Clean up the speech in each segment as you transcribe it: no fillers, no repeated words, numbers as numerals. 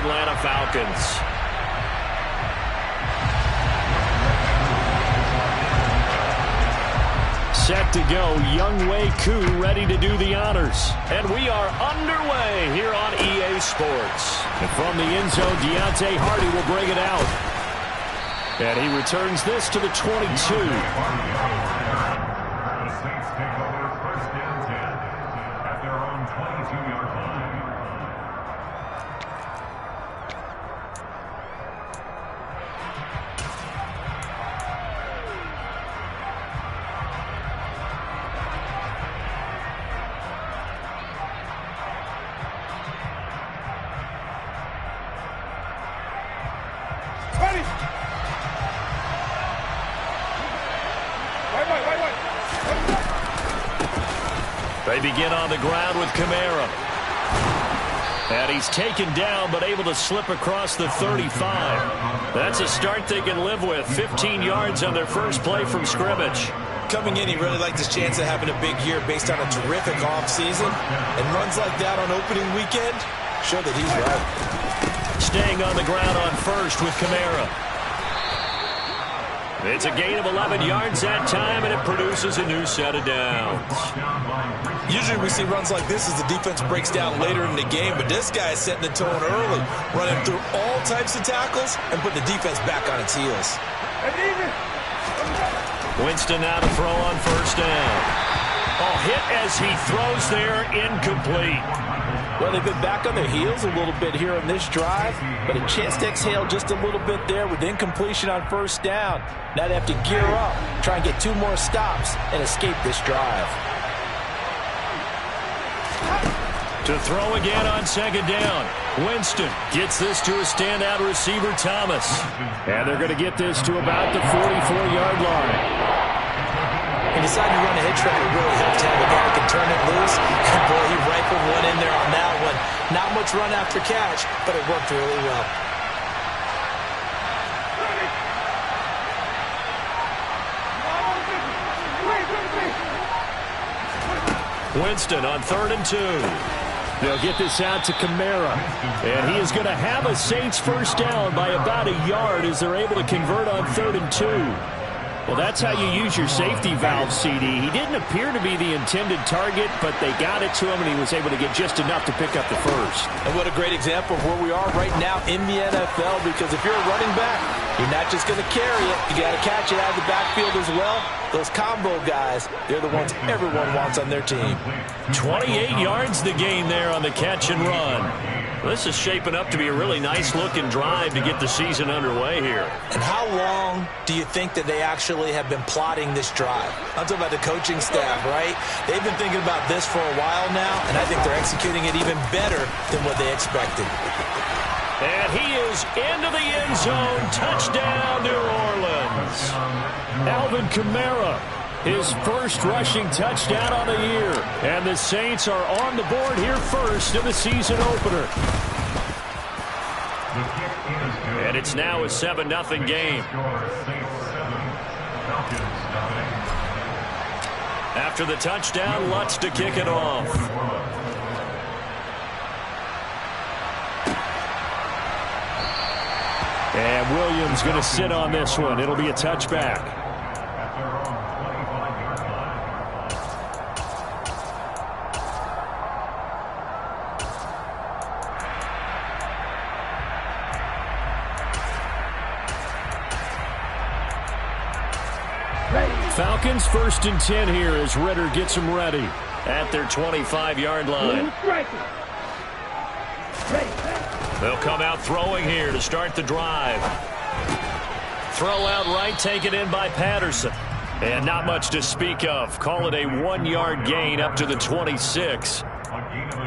Atlanta Falcons. Set to go, Younghoe Koo ready to do the honors. And we are underway here on EA Sports. And from the end zone, Deontay Hardy will bring it out. And he returns this to the 22. They begin on the ground with Kamara. And he's taken down, but able to slip across the 35. That's a start they can live with. 15 yards on their first play from scrimmage. Coming in, he really liked his chance of having a big year based on a terrific offseason. And runs like that on opening weekend show that he's right. Staying on the ground on first with Kamara. It's a gain of 11 yards that time, and it produces a new set of downs. Usually we see runs like this as the defense breaks down later in the game, but this guy is setting the tone early, running through all types of tackles and putting the defense back on its heels. Winston now to throw on first down. Oh, hit as he throws there, incomplete. Well, they've been back on their heels a little bit here on this drive, but a chance to exhale just a little bit there with incompletion on first down. Now they have to gear up, try and get 2 more stops, and escape this drive. To throw again on second down. Winston gets this to a standout receiver, Thomas. And they're going to get this to about the 44-yard line. He decided to run a hitch route. It really helped to have a guy that can turn it loose. And boy, he rifled one in there on that one. Not much run after catch, but it worked really well. Winston on 3rd and 2. They'll get this out to Kamara. And he is going to have a Saints first down by about a yard as they're able to convert on 3rd and 2. Well, that's how you use your safety valve, CD. He didn't appear to be the intended target, but they got it to him, and he was able to get just enough to pick up the first. And what a great example of where we are right now in the NFL, because if you're a running back, you're not just going to carry it. You got to catch it out of the backfield as well. Those combo guys, they're the ones everyone wants on their team. 28 yards the gain there on the catch and run. This is shaping up to be a really nice-looking drive to get the season underway here. And how long do you think that they actually have been plotting this drive? I'm talking about the coaching staff, right? They've been thinking about this for a while now, and I think they're executing it even better than what they expected. And he is into the end zone. Touchdown, New Orleans. Alvin Kamara, his first rushing touchdown on the year. And the Saints are on the board here first in the season opener. And it's now a 7-0 game. After the touchdown, Lutz to kick it off. And Williams going to sit on this one. It'll be a touchback. Falcons 1st and 10 here as Ritter gets them ready at their 25-yard line. They'll come out throwing here to start the drive. Throw out right, taken in by Patterson. And not much to speak of. Call it a 1-yard gain up to the 26.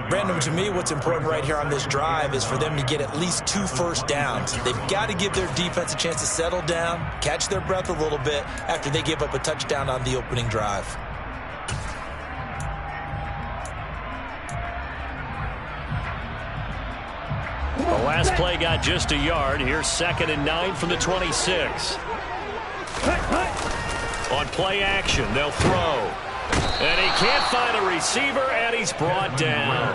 Brandon, to me, what's important right here on this drive is for them to get at least 2 first downs. They've got to give their defense a chance to settle down, catch their breath a little bit after they give up a touchdown on the opening drive. The last play got just a yard. Here's 2nd and 9 from the 26. On play action, they'll throw. And he can't find a receiver, and he's brought down.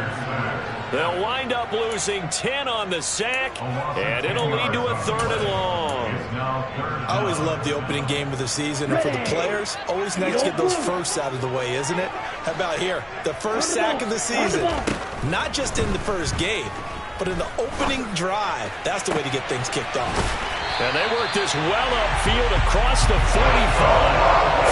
They'll wind up losing 10 on the sack, and it'll lead to a 3rd and long. I always love the opening game of the season, and for the players, always nice to get those firsts out of the way, isn't it? How about here? The first sack of the season. Not just in the first game, but in the opening drive. That's the way to get things kicked off. And they work this well upfield across the 45.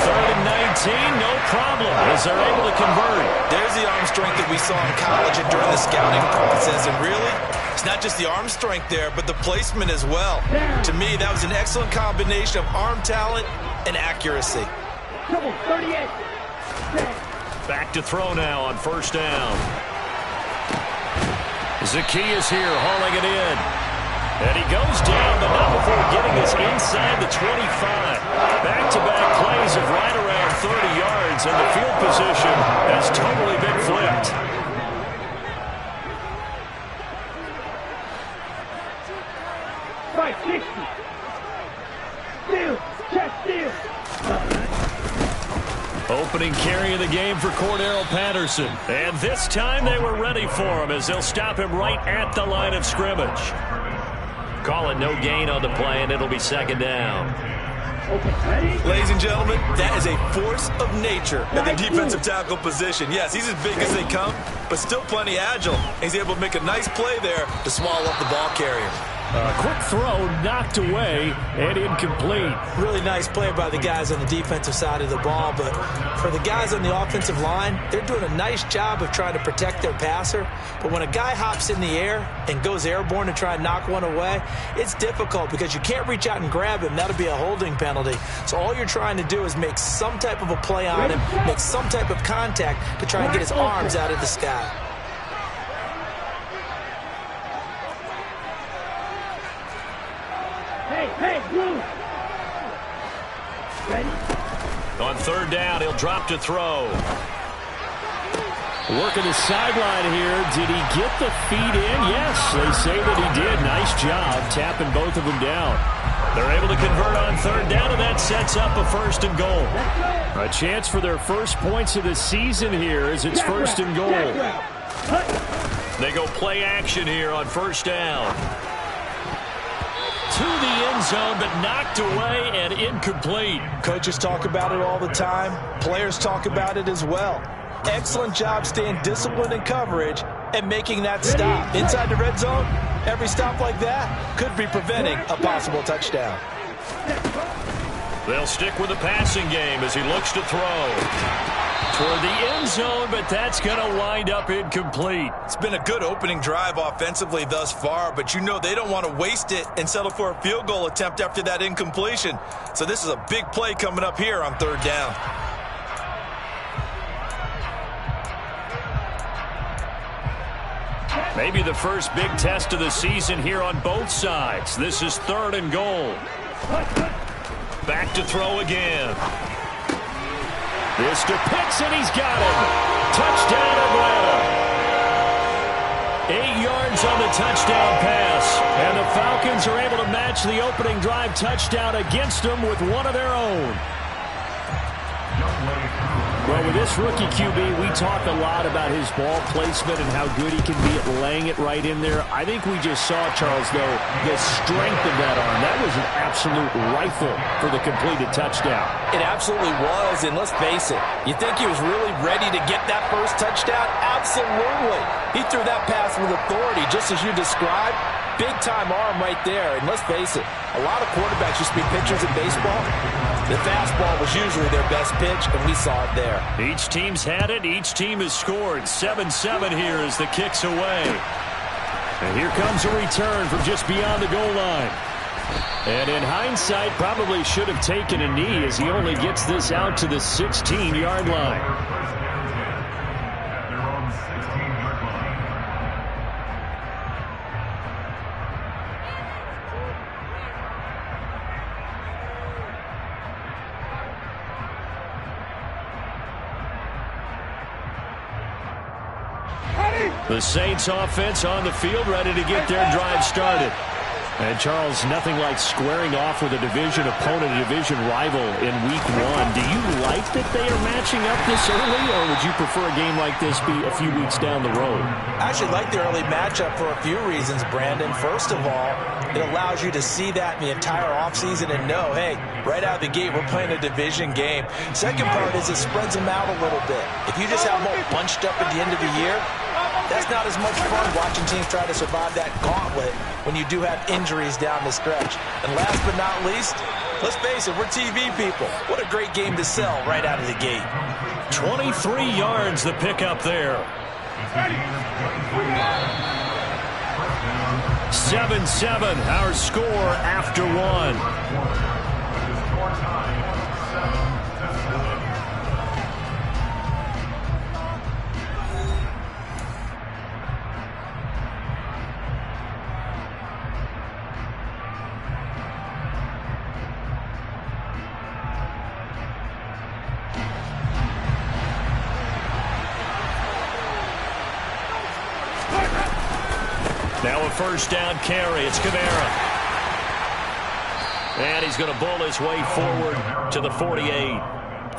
3rd and 19, no problem, as they're able to convert. There's the arm strength that we saw in college and during the scouting process. And really, it's not just the arm strength there, but the placement as well. To me, that was an excellent combination of arm talent and accuracy. Back to throw now on 1st down. Zaccheaus here, hauling it in. And he goes down, but not before getting us inside the 25. Back-to-back plays of right around 30 yards, and the field position has totally been flipped. Right, 60. Steal, check, steal. Opening carry of the game for Cordero Patterson. And this time they were ready for him as they'll stop him right at the line of scrimmage. Call it no gain on the play, and it'll be 2nd down. Ladies and gentlemen, that is a force of nature at the defensive tackle position. Yes, he's as big as they come, but still plenty agile. He's able to make a nice play there to swallow up the ball carrier. Quick throw knocked away and incomplete. Really nice play by the guys on the defensive side of the ball, but for the guys on the offensive line, they're doing a nice job of trying to protect their passer. But when a guy hops in the air and goes airborne to try and knock one away, it's difficult because you can't reach out and grab him. That'll be a holding penalty. So all you're trying to do is make some type of a play on him, make some type of contact to try and get his arms out of the sky. Hey, blue. Ready? On 3rd down, he'll drop to throw. Working the sideline here. Did he get the feet in? Yes, they say that he did. Nice job tapping both of them down. They're able to convert on 3rd down, and that sets up a 1st and goal. A chance for their first points of the season here as it's 1st and goal. They go play action here on 1st down. To the end zone, but knocked away and incomplete. Coaches talk about it all the time. Players talk about it as well. Excellent job staying disciplined in coverage and making that stop. Inside the red zone, every stop like that could be preventing a possible touchdown. They'll stick with the passing game as he looks to throw. Toward the end zone, but that's going to wind up incomplete. It's been a good opening drive offensively thus far, but you know they don't want to waste it and settle for a field goal attempt after that incompletion. So this is a big play coming up here on 3rd down. Maybe the first big test of the season here on both sides. This is 3rd and goal. Back to throw again. This to Pitts, and he's got him. Touchdown, Atlanta. 8 yards on the touchdown pass. And the Falcons are able to match the opening drive touchdown against them with one of their own. Well, with this rookie QB, we talk a lot about his ball placement and how good he can be at laying it right in there. I think we just saw, Charles, though, the strength of that arm. That was an absolute rifle for the completed touchdown. It absolutely was, and let's face it, you think he was really ready to get that first touchdown? Absolutely. He threw that pass with authority, just as you described. Big-time arm right there, and let's face it, a lot of quarterbacks used to be pitchers in baseball. The fastball was usually their best pitch, and we saw it there. Each team's had it. Each team has scored. 7-7 here as the kick's away. And here comes a return from just beyond the goal line. And in hindsight, probably should have taken a knee as he only gets this out to the 16-yard line. The Saints offense on the field, ready to get their drive started. And, Charles, nothing like squaring off with a division opponent, a division rival in Week 1. Do you like that they are matching up this early, or would you prefer a game like this be a few weeks down the road? I actually like the early matchup for a few reasons, Brandon. First of all, it allows you to see that in the entire offseason and know, hey, right out of the gate, we're playing a division game. Second part is it spreads them out a little bit. If you just have them all bunched up at the end of the year, that's not as much fun watching teams try to survive that gauntlet when you do have injuries down the stretch. And last but not least, let's face it, we're TV people. What a great game to sell right out of the gate. 23 yards the pickup there. 7-7, our score after one. Now a first down carry. It's Kamara. And he's going to bull his way forward to the 48.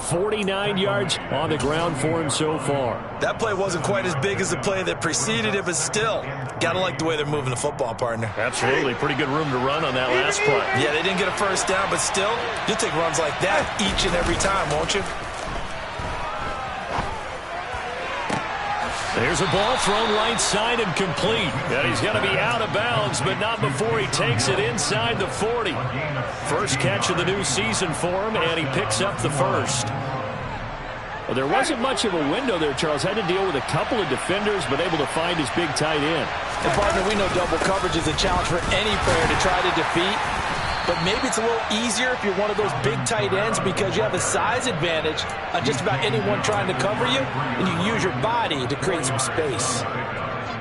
49 yards on the ground for him so far. That play wasn't quite as big as the play that preceded it, but still, got to like the way they're moving the football, partner. Absolutely. Pretty good room to run on that last play. Yeah, they didn't get a first down, but still, you'll take runs like that each and every time, won't you? There's a ball thrown right side and complete. And he's going to be out of bounds, but not before he takes it inside the 40. First catch of the new season for him, and he picks up the first. Well, there wasn't much of a window there, Charles. Had to deal with a couple of defenders, but able to find his big tight end. And, partner, we know double coverage is a challenge for any player to try to defeat. But maybe it's a little easier if you're one of those big tight ends because you have a size advantage on just about anyone trying to cover you, and you use your body to create some space.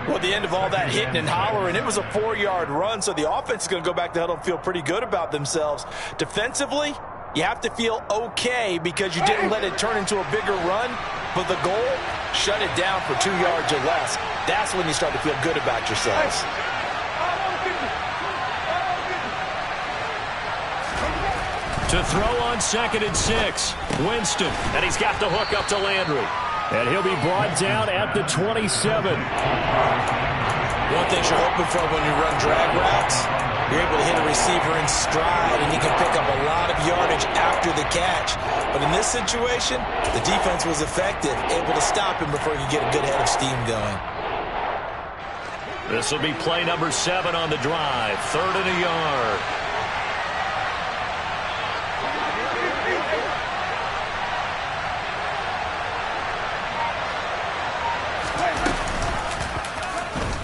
Well, at the end of all that hitting and hollering, it was a 4-yard run, so the offense is going to go back to huddle and feel pretty good about themselves. Defensively, you have to feel okay because you didn't let it turn into a bigger run, but the goal, shut it down for 2 yards or less. That's when you start to feel good about yourselves. To throw on 2nd and 6, Winston, and he's got the hook up to Landry. And he'll be brought down at the 27. One thing you're hoping for when you run drag routes, you're able to hit a receiver in stride, and you can pick up a lot of yardage after the catch. But in this situation, the defense was effective, able to stop him before he could get a good head of steam going. This will be play number 7 on the drive, 3rd and a yard.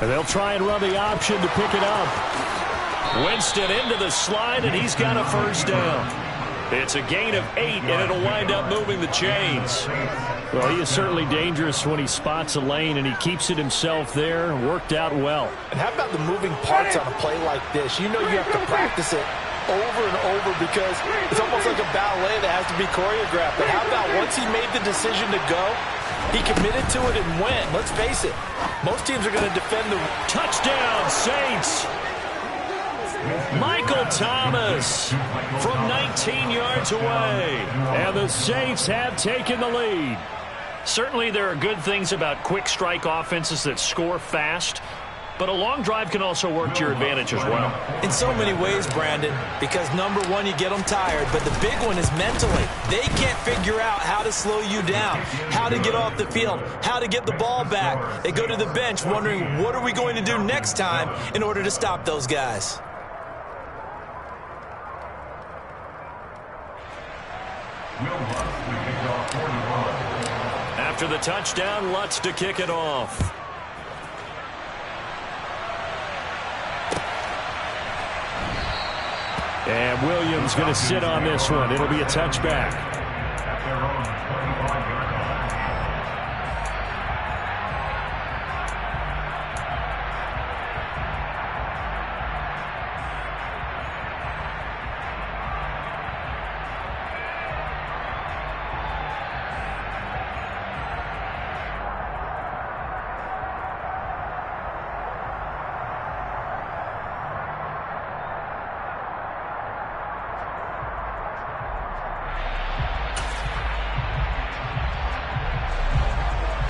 And they'll try and run the option to pick it up. Winston into the slide, and he's got a first down. It's a gain of 8, and it'll wind up moving the chains. Well, he is certainly dangerous when he spots a lane, and he keeps it himself there. Worked out well. And how about the moving parts on a play like this? You know you have to practice it over and over because it's almost like a ballet that has to be choreographed. But how about once he made the decision to go, he committed to it and went. Let's face it, most teams are going to defend the touchdown, Saints. Michael Thomas from 19 yards away. And the Saints have taken the lead. Certainly there are good things about quick strike offenses that score fast, but a long drive can also work to your advantage as well. In so many ways, Brandon, because number one, you get them tired, but the big one is mentally. They can't figure out how to slow you down, how to get off the field, how to get the ball back. They go to the bench wondering, what are we going to do next time in order to stop those guys? After the touchdown, Lutz to kick it off. And Williams going to sit on this one. It'll be a touchback.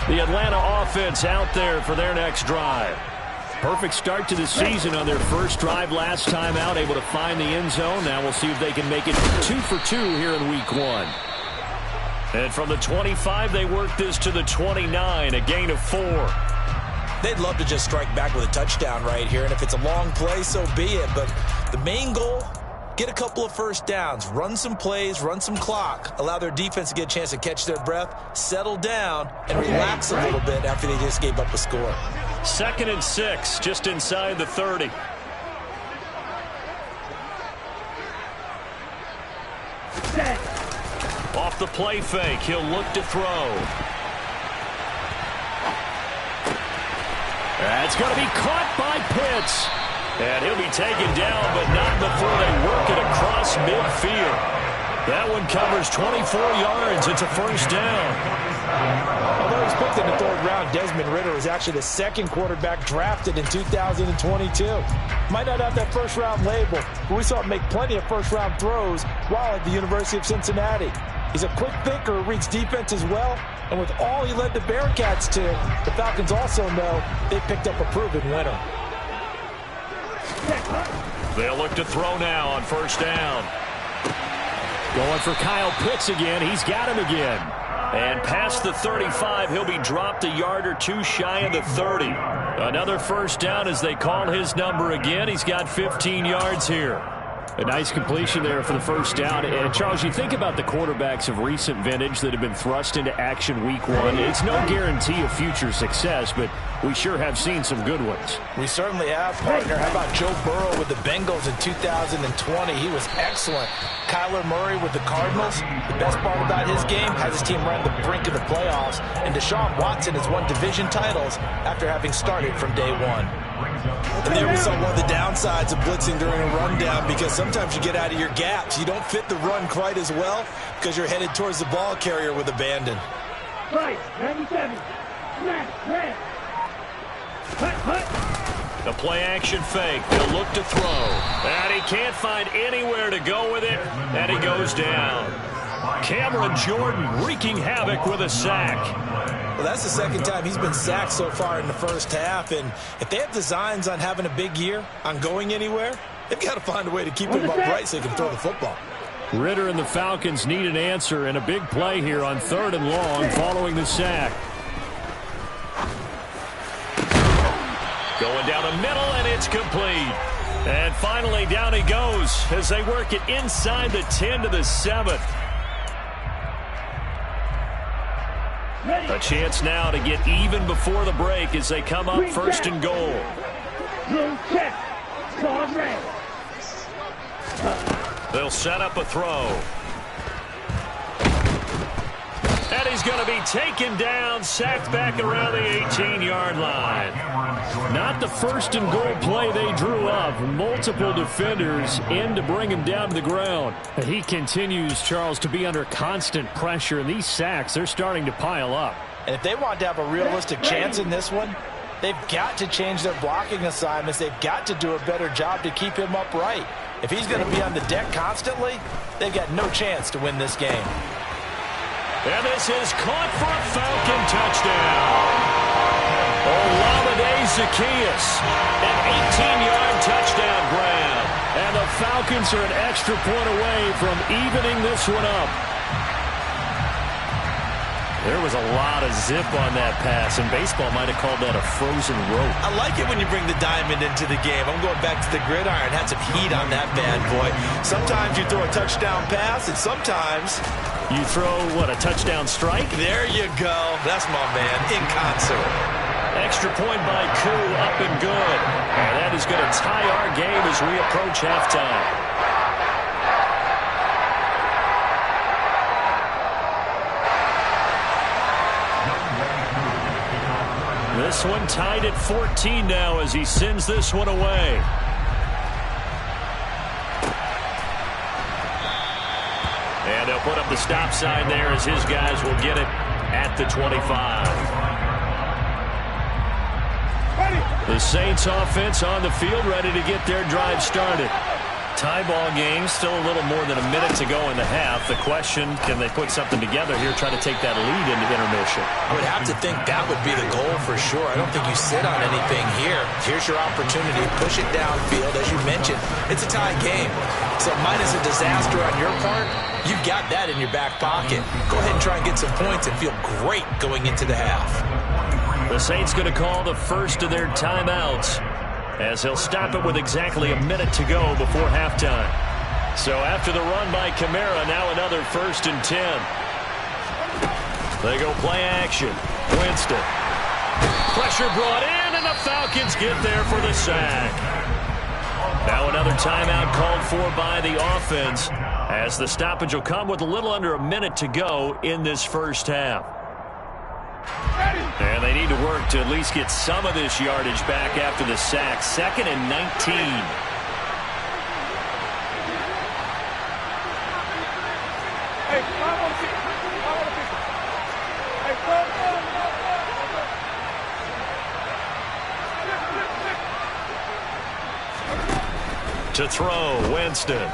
The Atlanta offense out there for their next drive. Perfect start to the season on their first drive last time out, able to find the end zone. Now we'll see if they can make it 2 for 2 here in week 1. And from the 25, they work this to the 29, a gain of 4. They'd love to just strike back with a touchdown right here, and if it's a long play, so be it. But the main goal, get a couple of first downs, run some plays, run some clock, allow their defense to get a chance to catch their breath, settle down, and relax a little bit after they just gave up a score. 2nd and 6, just inside the 30. Off the play fake, he'll look to throw. That's going to be caught by Pitts. And he'll be taken down, but not before they work it across midfield. That one covers 24 yards. It's a first down. Although he's picked in the 3rd round, Desmond Ridder was actually the 2nd quarterback drafted in 2022. Might not have that first-round label, but we saw him make plenty of first-round throws while at the University of Cincinnati. He's a quick thinker who reads defense as well, and with all he led the Bearcats to, the Falcons also know they picked up a proven winner. They'll look to throw now on first down. Going for Kyle Pitts again. He's got him again. And past the 35, he'll be dropped a yard or 2 shy of the 30. Another first down as they call his number again. He's got 15 yards here. A nice completion there for the first down. And, Charles, you think about the quarterbacks of recent vintage that have been thrust into action week 1. It's no guarantee of future success, but we sure have seen some good ones. We certainly have, partner. How about Joe Burrow with the Bengals in 2020? He was excellent. Kyler Murray with the Cardinals. The best part about his game has his team right on the brink of the playoffs. And Deshaun Watson has won division titles after having started from day 1. And there we saw one of the downsides of blitzing during a rundown, because sometimes you get out of your gaps. You don't fit the run quite as well because you're headed towards the ball carrier with abandon. Right, 97. Red. The play action fake. They'll look to throw. And he can't find anywhere to go with it. And he goes down. Cameron Jordan wreaking havoc with a sack. Well, that's the 2nd time he's been sacked so far in the first half. And if they have designs on having a big year, on going anywhere, they've got to find a way to keep him upright so he can throw the football. Ridder and the Falcons need an answer, and a big play here on 3rd and long following the sack. Going down the middle, and it's complete. And finally, down he goes as they work it inside the 10 to the 7. A chance now to get even before the break as they come up 1st and goal. They'll set up a throw. And he's going to be taken down, sacked back around the 18-yard line. Not the 1st and goal play they drew up. Multiple defenders in to bring him down to the ground. And he continues, Charles, to be under constant pressure. And these sacks, they're starting to pile up. And if they want to have a realistic chance in this one, they've got to change their blocking assignments. They've got to do a better job to keep him upright. If he's going to be on the deck constantly, they've got no chance to win this game. And this is caught for a Falcon touchdown. Olamide Zaccheaus, an 18-yard touchdown grab. And the Falcons are an extra point away from evening this one up. There was a lot of zip on that pass, and baseball might have called that a frozen rope. I like it when you bring the diamond into the game. I'm going back to the gridiron. Had some heat on that bad boy. Sometimes you throw a touchdown pass, and sometimes you throw, what, a touchdown strike? There you go. That's my man, in concert. Extra point by Koo, up and good. And that is going to tie our game as we approach halftime. This one tied at 14 now as he sends this one away. And they'll put up the stop sign there as his guys will get it at the 25. The Saints offense on the field ready to get their drive started. Tie ball game, still a little more than a minute to go in the half. The question, can they put something together here, try to take that lead into intermission? I would have to think that would be the goal for sure. I don't think you sit on anything here. Here's your opportunity. Push it downfield. As you mentioned, it's a tie game. So minus a disaster on your part, you've got that in your back pocket. Go ahead and try and get some points and feel great going into the half. The Saints going to call the first of their timeouts, as he'll stop it with exactly a minute to go before halftime. So after the run by Kamara, now another 1st and 10. They go play action. Winston. Pressure brought in, and the Falcons get there for the sack. Now another timeout called for by the offense, as the stoppage will come with a little under a minute to go in this first half. And they need to work to at least get some of this yardage back after the sack. 2nd and 19. To throw, Winston.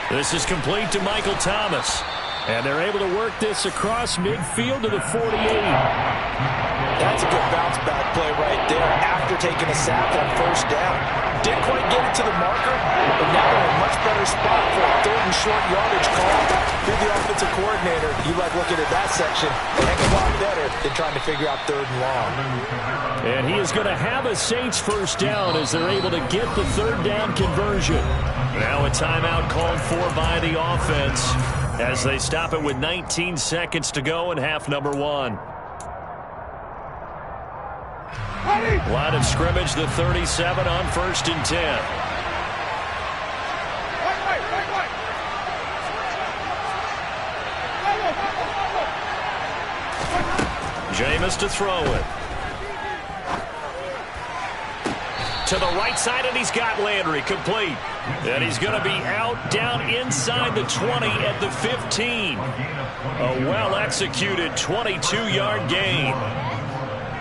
This is complete to Michael Thomas. And they're able to work this across midfield to the 48. That's a good bounce back play right there after taking a sack on 1st down. Didn't quite get it to the marker, but now they're in a much better spot for a 3rd and short yardage call. You're the offensive coordinator. You like looking at that section a heck of a lot better than trying to figure out 3rd and long. And he is going to have a Saints 1st down as they're able to get the 3rd down conversion. Now a timeout called for by the offense, as they stop it with 19 seconds to go in half number 1. Line of scrimmage, the 37 on 1st and 10. Jameis to throw it. To the right side, and he's got Landry complete. And he's going to be out down inside the 20 at the 15. A well-executed 22-yard gain.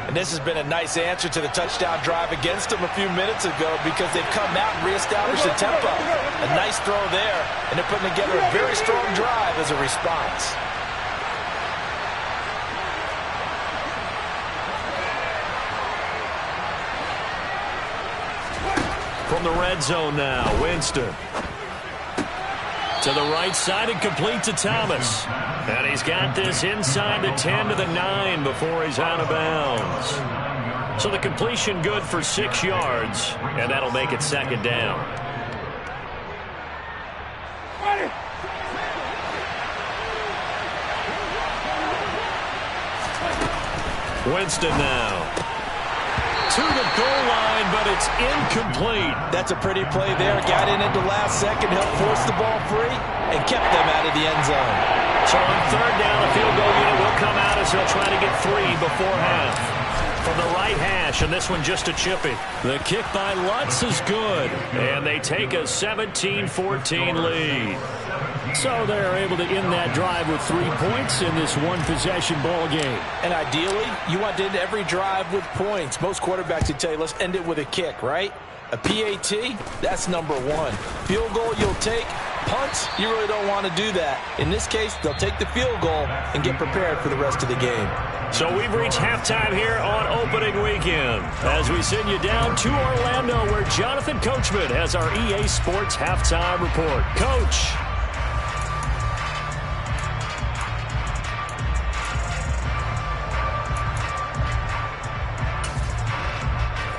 And this has been a nice answer to the touchdown drive against them a few minutes ago, because they've come out and reestablished the tempo. A nice throw there, and they're putting together a very strong drive as a response. From the red zone now, Winston. To the right side and complete to Thomas. And he's got this inside the 10 to the 9 before he's out of bounds. So the completion good for 6 yards, and that'll make it 2nd down. Winston now. To the goal line, but it's incomplete. That's a pretty play there. Got in at the last second, helped force the ball free, and kept them out of the end zone. So on 3rd down, the field goal unit will come out as they'll try to get 3 before half. From the right hash, and this one just a chippy. The kick by Lutz is good, and they take a 17-14 lead. So they're able to end that drive with 3 points in this one-possession ball game. And ideally, you want to end every drive with points. Most quarterbacks would tell you, let's end it with a kick, right? A PAT, that's number 1. Field goal you'll take. Punts, you really don't want to do that. In this case, they'll take the field goal and get prepared for the rest of the game. So we've reached halftime here on opening weekend, as we send you down to Orlando, where Jonathan Coachman has our EA Sports halftime report. Coach.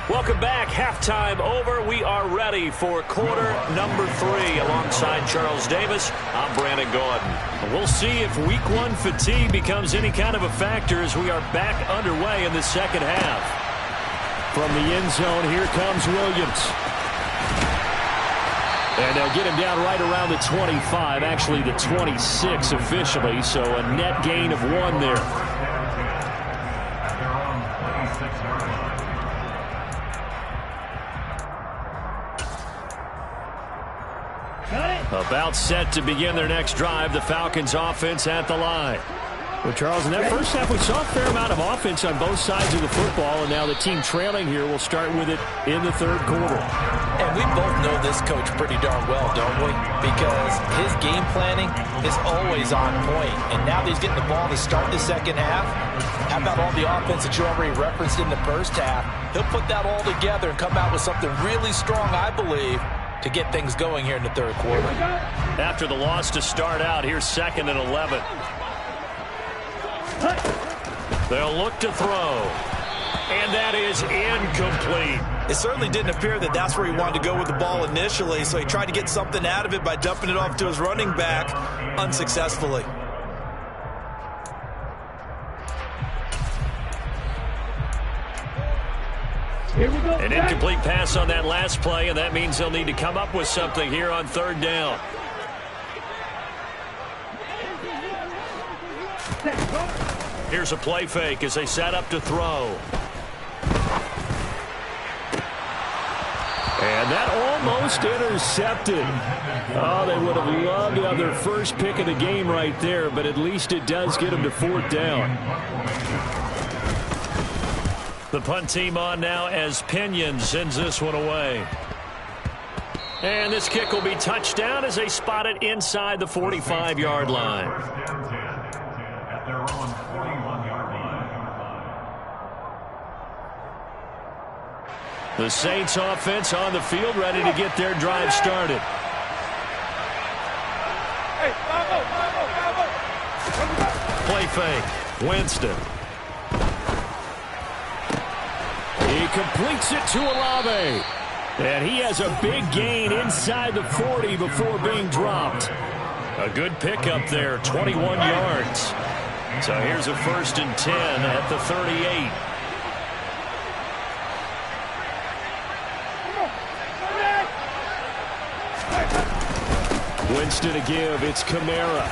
Welcome back. Halftime over. We are ready for quarter number 3. Alongside Charles Davis, I'm Brandon Gaudin. We'll see if week 1 fatigue becomes any kind of a factor as we are back underway in the second half. From the end zone, here comes Williams. And they'll get him down right around the 25, actually the 26 officially, so a net gain of 1 there. About set to begin their next drive, the Falcons offense at the line. Well, Charles, in that first half, we saw a fair amount of offense on both sides of the football, and now the team trailing here will start with it in the 3rd quarter. And we both know this coach pretty darn well, don't we? Because his game planning is always on point. And now that he's getting the ball to start the second half, how about all the offense that you already referenced in the first half? He'll put that all together and come out with something really strong, I believe, to get things going here in the third quarter. After the loss to start out, here's 2nd and 11. They'll look to throw. And that is incomplete. It certainly didn't appear that that's where he wanted to go with the ball initially, so he tried to get something out of it by dumping it off to his running back unsuccessfully. Here we go. An incomplete pass on that last play, and that means they'll need to come up with something here on 3rd down. Here's a play fake as they set up to throw. And that almost intercepted. Oh, they would have loved to have their first pick of the game right there, but at least it does get them to 4th down. The punt team on now as Pinion sends this one away. And this kick will be touchdown as they spot it inside the 45-yard line. The Saints offense on the field ready to get their drive started. Play fake. Winston. He completes it to Olave. And he has a big gain inside the 40 before being dropped. A good pickup there, 21 yards. So here's a 1st and 10 at the 38. Winston to give. It's Kamara.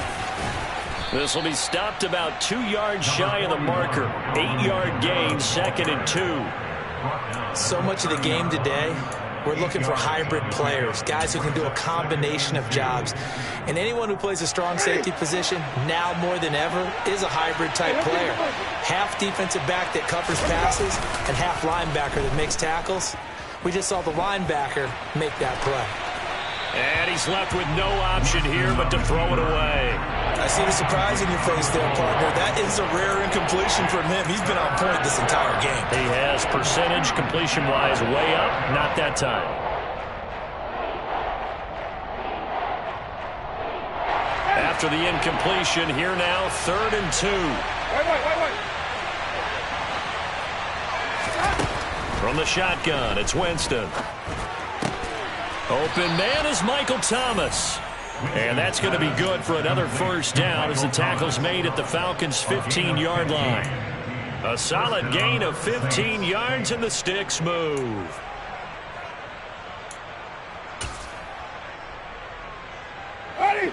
This will be stopped about 2 yards shy of the marker. 8-yard gain, 2nd and 2. So much of the game today, we're looking for hybrid players, guys who can do a combination of jobs. And anyone who plays a strong safety position, now more than ever, is a hybrid type player. Half defensive back that covers passes and half linebacker that makes tackles. We just saw the linebacker make that play. And he's left with no option here but to throw it away. I see the surprise in your face there, partner. That is a rare incompletion from him. He's been on point this entire game. He has percentage completion-wise way up. Not that time. After the incompletion, here now, 3rd and 2. From the shotgun, it's Winston. Open man is Michael Thomas. And that's going to be good for another 1st down as the tackle's made at the Falcons' 15-yard line. A solid gain of 15 yards and the sticks move.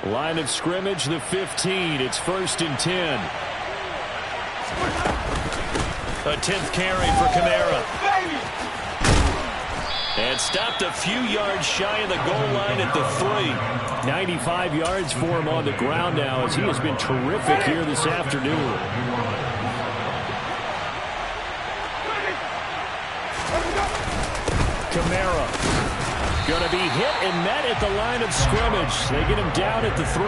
Line of scrimmage, the 15. It's 1st and 10. A 10th carry for Kamara. And stopped a few yards shy of the goal line at the 3. 95 yards for him on the ground now as he has been terrific here this afternoon. Kamara going to be hit and met at the line of scrimmage. They get him down at the 3.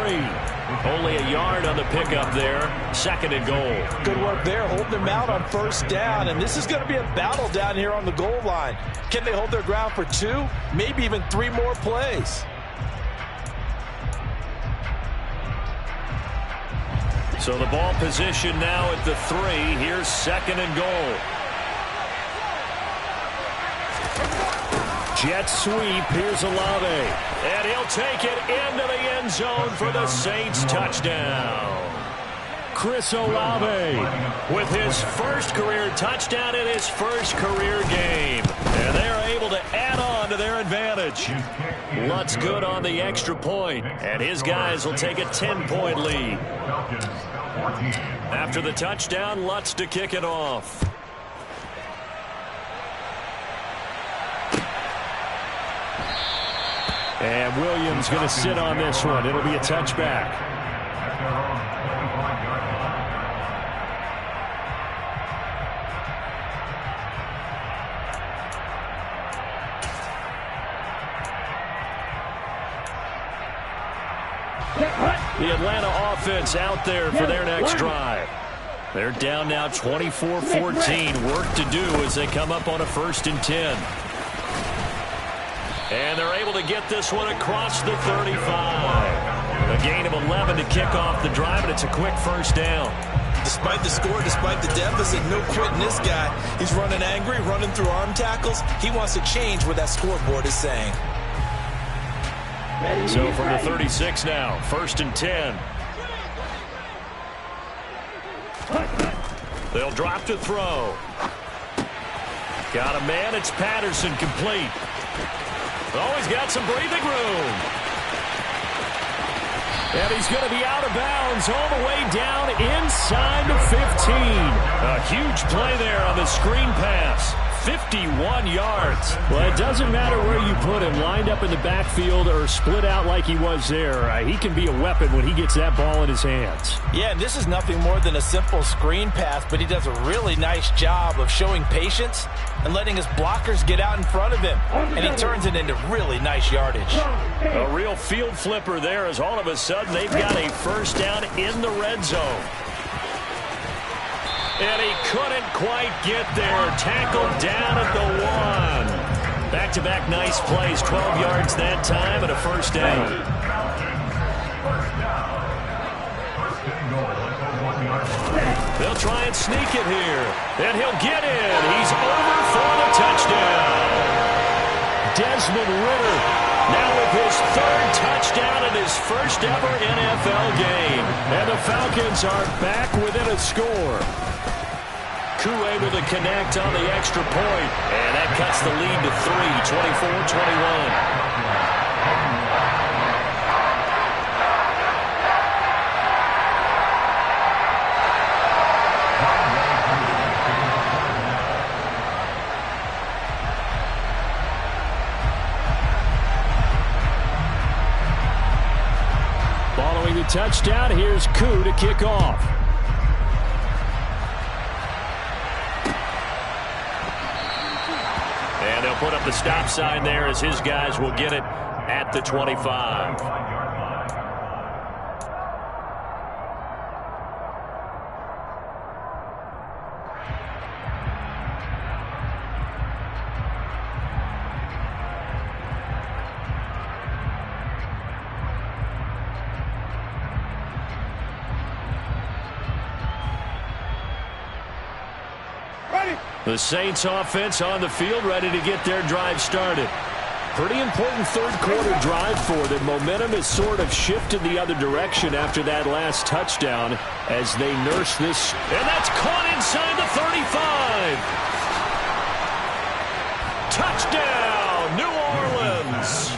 Only a yard on the pickup there. 2nd and goal. Good work there, holding them out on 1st down. And this is going to be a battle down here on the goal line. Can they hold their ground for 2, maybe even 3 more plays? So the ball position now at the 3. Here's 2nd and goal. Jet sweep. Here's Olave. And he'll take it into the end zone for the Saints touchdown. Chris Olave with his first career touchdown in his first career game. And they're able to add on to their advantage. Lutz good on the extra point, and his guys will take a 10-point lead. After the touchdown, Lutz to kick it off. And Williams going to sit on this one. It'll be a touchback. The Atlanta offense out there for their next drive. They're down now 24-14. Work to do as they come up on a 1st and 10. And they're able to get this one across the 35. A gain of 11 to kick off the drive, and it's a quick 1st down. Despite the score, despite the deficit, no quitting this guy. He's running angry, running through arm tackles. He wants to change what that scoreboard is saying. So from the 36 now, 1st and 10. They'll drop to throw. Got a man. It's Patterson, complete. Oh, he's got some breathing room. And he's going to be out of bounds all the way down inside the 15. A huge play there on the screen pass. 51 yards. Well, it doesn't matter where you put him, lined up in the backfield or split out like he was there. He can be a weapon when he gets that ball in his hands. Yeah, and this is nothing more than a simple screen pass, but he does a really nice job of showing patience and letting his blockers get out in front of him. And he turns it into really nice yardage. A real field flipper there as all of a sudden they've got a 1st down in the red zone. And he couldn't quite get there. Tackled down at the 1. Back-to-back nice plays. 12 yards that time and a 1st down. They'll try and sneak it here. And he'll get in. He's over for the touchdown. Desmond Ridder now with his 3rd touchdown in his 1st ever NFL game. And the Falcons are back within a score. Koo able to connect on the extra point. And that cuts the lead to 3, 24-21. Following the touchdown, here's Koo to kick off. And they'll put up the stop sign there as his guys will get it at the 25. The Saints offense on the field, ready to get their drive started. Pretty important 3rd quarter drive for them. Momentum has sort of shifted the other direction after that last touchdown as they nurse this. And that's caught inside the 35. Touchdown, New Orleans.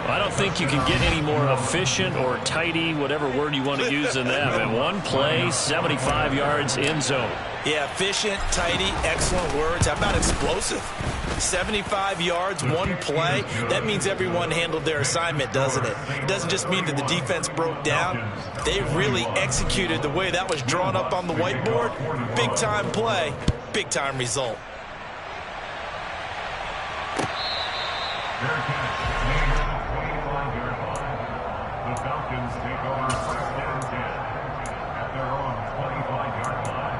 I don't think you can get any more efficient or tidy, whatever word you want to use in that. And one play, 75 yards end zone. Yeah, efficient, tidy, excellent words. How about explosive? 75 yards, one play. That means everyone handled their assignment, doesn't it? It doesn't just mean that the defense broke down. They really executed the way that was drawn up on the whiteboard. Big-time play, big-time result. The Falcons take over 2nd and 10 at their own 25-yard line.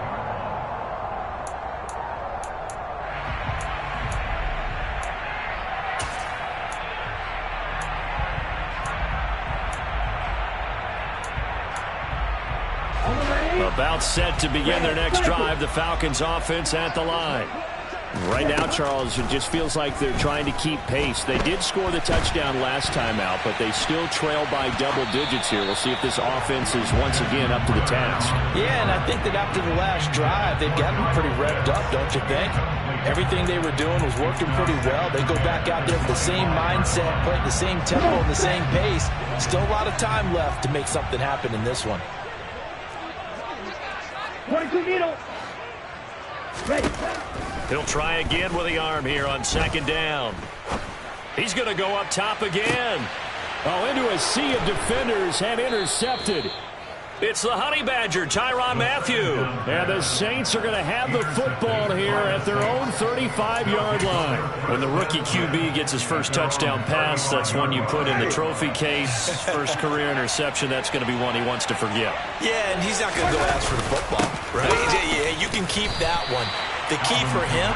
About set to begin their next drive. The Falcons offense at the line. Right now, Charles, it just feels like they're trying to keep pace. They did score the touchdown last time out, but they still trail by double digits here. We'll see if this offense is once again up to the task. Yeah, and I think that after the last drive, they've gotten pretty revved up, don't you think? Everything they were doing was working pretty well. They go back out there with the same mindset, play at the same tempo and the same pace. Still a lot of time left to make something happen in this one. 22 needle. Ready. He'll try again with the arm here on 2nd down. He's going to go up top again. Oh, into a sea of defenders and intercepted. It's the Honey Badger, Tyrann Mathieu. And the Saints are going to have the football here at their own 35-yard line. When the rookie QB gets his first touchdown pass, that's one you put in the trophy case. First career interception, that's going to be one he wants to forget. Yeah, and he's not going to go ask for the football, right? Yeah, you can keep that one. The key for him,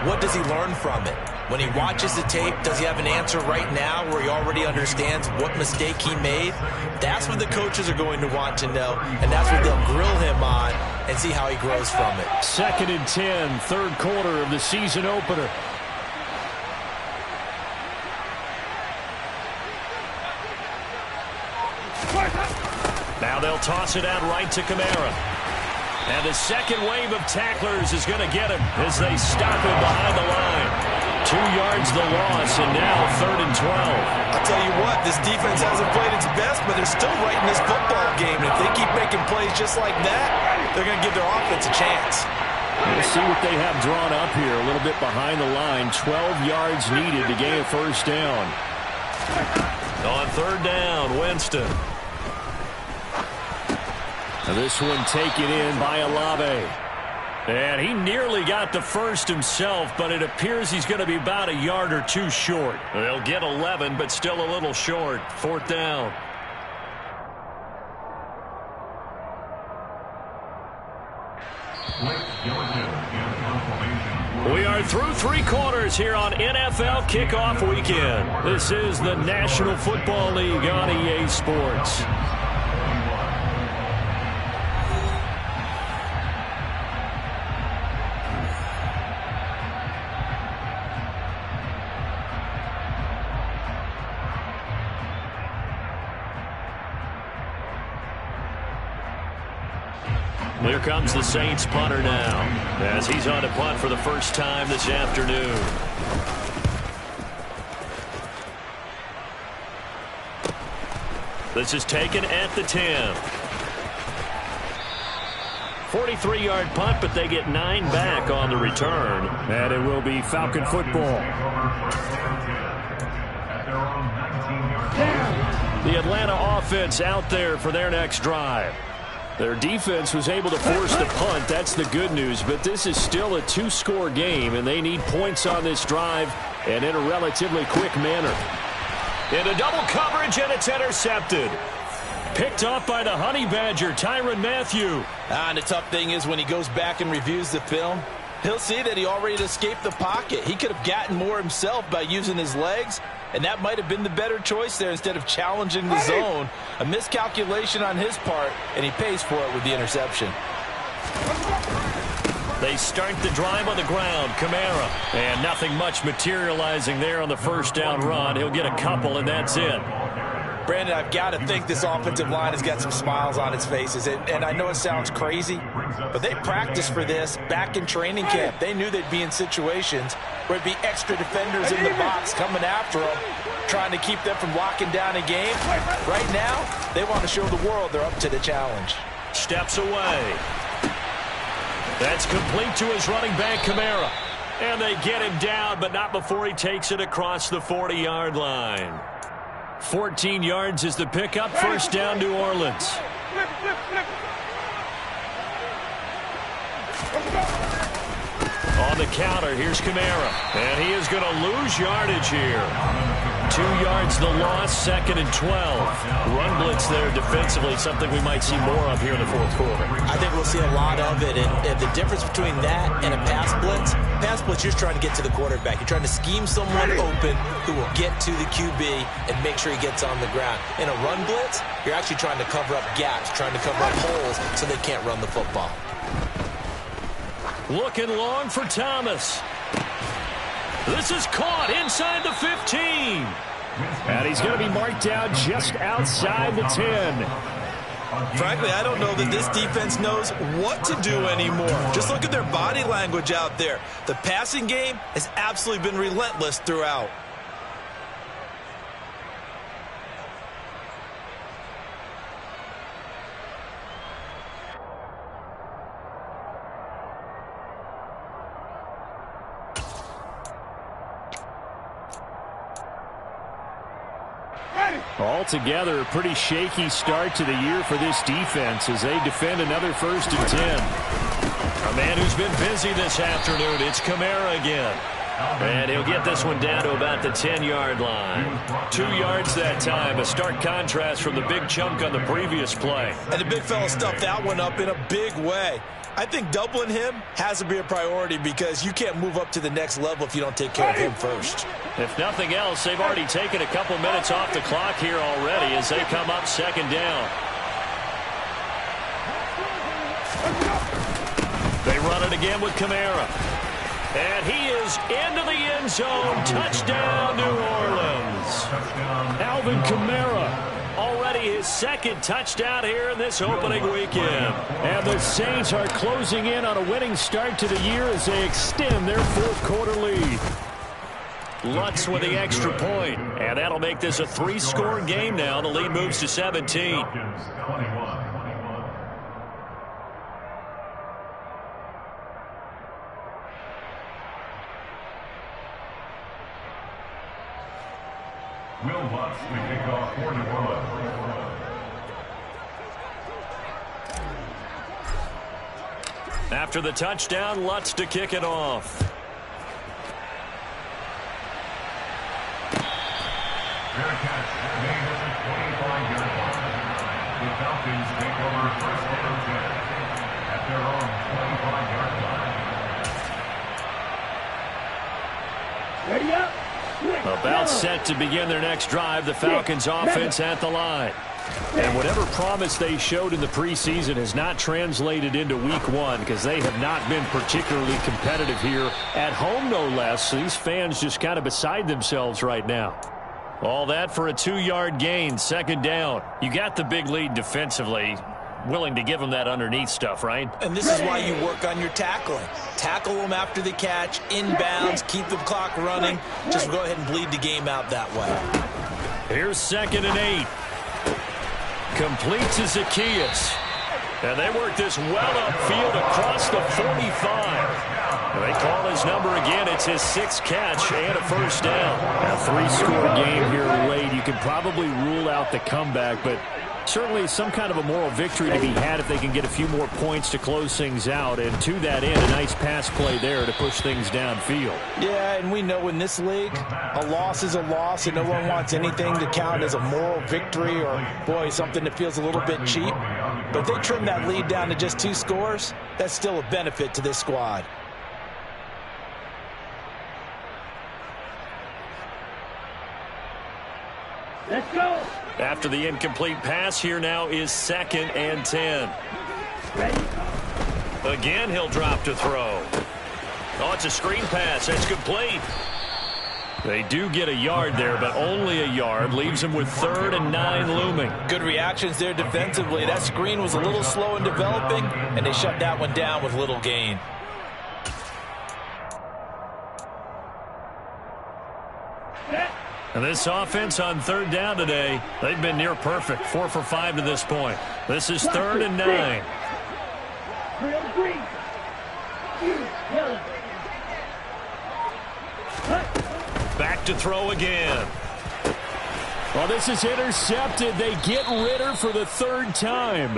what does he learn from it? When he watches the tape, does he have an answer right now where he already understands what mistake he made? That's what the coaches are going to want to know, and that's what they'll grill him on and see how he grows from it. 2nd and 10, third quarter of the season opener. Now they'll toss it out right to Kamara. And the second wave of tacklers is going to get him as they stop him behind the line. 2 yards the loss, and now 3rd and 12. I'll tell you what, this defense hasn't played its best, but they're still right in this football game. And if they keep making plays just like that, they're going to give their offense a chance. We'll see what they have drawn up here, a little bit behind the line. 12 yards needed to gain a first down. On 3rd down, Winston. And this one taken in by Olave. And he nearly got the first himself, but it appears he's going to be about a yard or 2 short. They'll get 11, but still a little short. 4th down. We are through 3 quarters here on NFL Kickoff Weekend. This is the National Football League on EA Sports. Here comes the Saints punter now, as he's on to punt for the first time this afternoon. This is taken at the 10. 43-yard punt, but they get 9 back on the return. And it will be Falcon football. The Atlanta offense out there for their next drive. Their defense was able to force the punt. That's the good news. But this is still a 2-score game, and they need points on this drive and in a relatively quick manner. Into double coverage, and it's intercepted. Picked off by the Honey Badger, Tyrann Mathieu. And the tough thing is when he goes back and reviews the film, he'll see that he already escaped the pocket. He could have gotten more himself by using his legs, and that might have been the better choice there instead of challenging the zone. A miscalculation on his part, and he pays for it with the interception. They start the drive on the ground. Kamara. And nothing much materializing there on the first down run. He'll get a couple, and that's it. Brandon, I've got to think this offensive line has got some smiles on its faces. And I know it sounds crazy, but they practiced for this back in training camp. They knew they'd be in situations where it'd be extra defenders in the box coming after them, trying to keep them from locking down a game. Right now, they want to show the world they're up to the challenge. Steps away. That's complete to his running back, Kamara. And they get him down, but not before he takes it across the 40-yard line. 14 yards is the pickup. First down, New Orleans. On the counter, here's Kamara. And he is going to lose yardage here. 2 yards the loss, 2nd and 12. Run blitz there defensively, something we might see more of here in the 4th quarter. I think we'll see a lot of it. And the difference between that and a pass blitz, you're trying to get to the quarterback. You're trying to scheme someone open who will get to the QB and make sure he gets on the ground. In a run blitz, you're actually trying to cover up gaps, trying to cover up holes so they can't run the football. Looking long for Thomas. This is caught inside the 15. And he's going to be marked down just outside the 10. Frankly, I don't know that this defense knows what to do anymore. Just look at their body language out there. The passing game has absolutely been relentless throughout. Altogether, a pretty shaky start to the year for this defense as they defend another 1st and 10. A man who's been busy this afternoon, it's Kamara again. And he'll get this one down to about the 10-yard line. 2 yards that time, a stark contrast from the big chunk on the previous play. And the big fella stuffed that one up in a big way. I think doubling him has to be a priority because you can't move up to the next level if you don't take care of him first. If nothing else, they've already taken a couple minutes off the clock here already as they come up 2nd down. They run it again with Kamara. And he is into the end zone. Touchdown, New Orleans. Alvin Kamara. Already his 2nd touchdown here in this opening weekend. And the Saints are closing in on a winning start to the year as they extend their 4th quarter lead. Lutz with the extra point. And that'll make this a 3-score game now. The lead moves to 17. Will Lutz to kick off for New Orleans. After the touchdown, Lutz to kick it off. Fair catch made at the 25-yard line. The Falcons take over 1st and 10 at their own 25-yard line. Ready up. About set to begin their next drive, the Falcons offense at the line. And whatever promise they showed in the preseason has not translated into week 1 because they have not been particularly competitive here at home, no less. These fans just kind of beside themselves right now. All that for a 2-yard gain, 2nd down. You got the big lead defensively. Willing to give them that underneath stuff, right? And this is why you work on your tackling. Tackle them after the catch, inbounds, keep the clock running. Just go ahead and bleed the game out that way. Here's 2nd and 8. Complete to Zacchaeus. And they work this well upfield across the 45. They call his number again. It's his 6th catch and a 1st down. A 3-score game here late. You can probably rule out the comeback, but certainly some kind of a moral victory to be had if they can get a few more points to close things out. And to that end, a nice pass play there to push things downfield. Yeah, and we know in this league, a loss is a loss, and no one wants anything to count as a moral victory or, boy, something that feels a little bit cheap. But if they trim that lead down to just 2 scores, that's still a benefit to this squad. Let's go. After the incomplete pass, here now is 2nd and 10. Ready. Again, he'll drop to throw. Oh, it's a screen pass. That's complete. They do get a yard there, but only a yard. Leaves them with 3rd and 9 looming. Good reactions there defensively. That screen was a little slow in developing, and they shut that one down with little gain. And this offense on 3rd down today, they've been near perfect. 4 for 5 to this point. This is 3rd and 9. Green. Yellow. Back to throw again. Well, this is intercepted. They get Ritter for the 3rd time.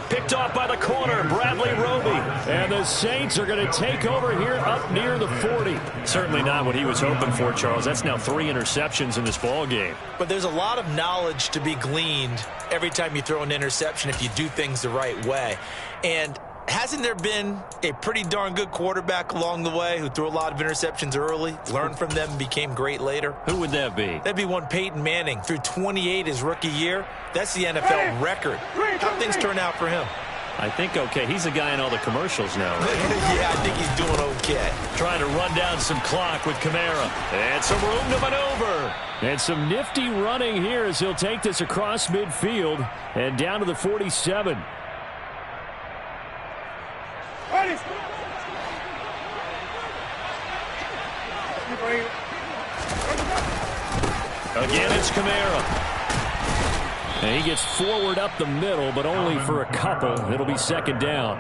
Picked off by the corner, Bradley Roby. And the Saints are going to take over here up near the 40. Certainly not what he was hoping for, Charles. That's now 3 interceptions in this ball game. But there's a lot of knowledge to be gleaned every time you throw an interception if you do things the right way. And hasn't there been a pretty darn good quarterback along the way who threw a lot of interceptions early, learned from them, and became great later? Who would that be? That'd be one Peyton Manning. Threw 28 his rookie year. That's the NFL record. How things turn out for him? I think okay. He's a guy in all the commercials now, right? Yeah, I think he's doing okay. Trying to run down some clock with Kamara. And some room to maneuver. And some nifty running here as he'll take this across midfield and down to the 47. Again, it's Kamara. And he gets forward up the middle, but only for a couple. It'll be 2nd down.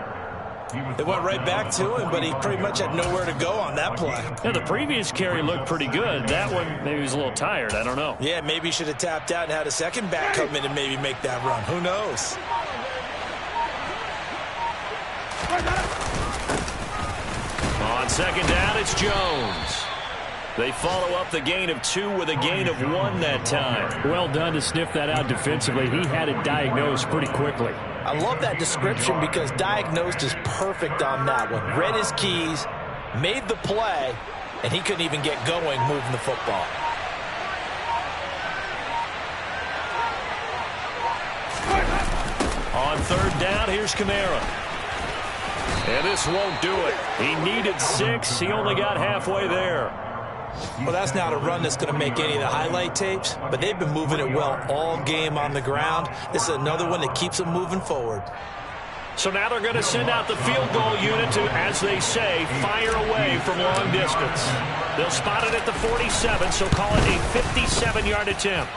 They went right back to him, but he pretty much had nowhere to go on that play. Yeah, the previous carry looked pretty good. That one, maybe he was a little tired. I don't know. Yeah, maybe he should have tapped out and had a second back come in and maybe make that run. Who knows? On second down, it's Jones. They follow up the gain of 2 with a gain of 1 that time. Well done to sniff that out defensively. He had it diagnosed pretty quickly. I love that description because diagnosed is perfect on that one. Read his keys, made the play, and he couldn't even get going moving the football. On third down, here's Kamara. And this won't do it. He needed 6. He only got halfway there. Well, that's not a run that's going to make any of the highlight tapes, but they've been moving it well all game on the ground. This is another one that keeps them moving forward. So now they're going to send out the field goal unit to, as they say, fire away from long distance. They'll spot it at the 47, so call it a 57-yard attempt.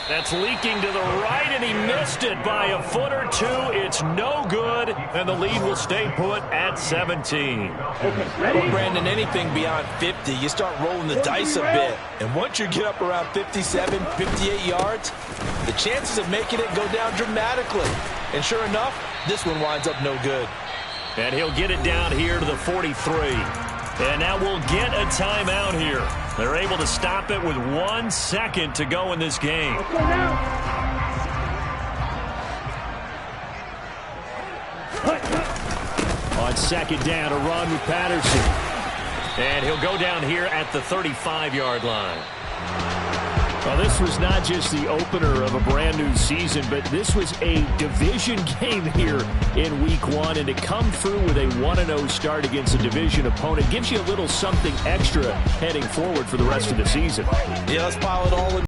That's leaking to the right, and he missed it by a foot or 2. It's no good, and the lead will stay put at 17. Well, Brandon, anything beyond 50, you start rolling the dice a bit. And once you get up around 57, 58 yards, the chances of making it go down dramatically. And sure enough, this one winds up no good. And he'll get it down here to the 43. And now we'll get a timeout here. They're able to stop it with 1 second to go in this game. Let's go now. On second down, a run with Patterson. And he'll go down here at the 35-yard line. Well, this was not just the opener of a brand new season, but this was a division game here in week 1. And to come through with a 1-0 start against a division opponent gives you a little something extra heading forward for the rest of the season. Yeah, let's pile it all in.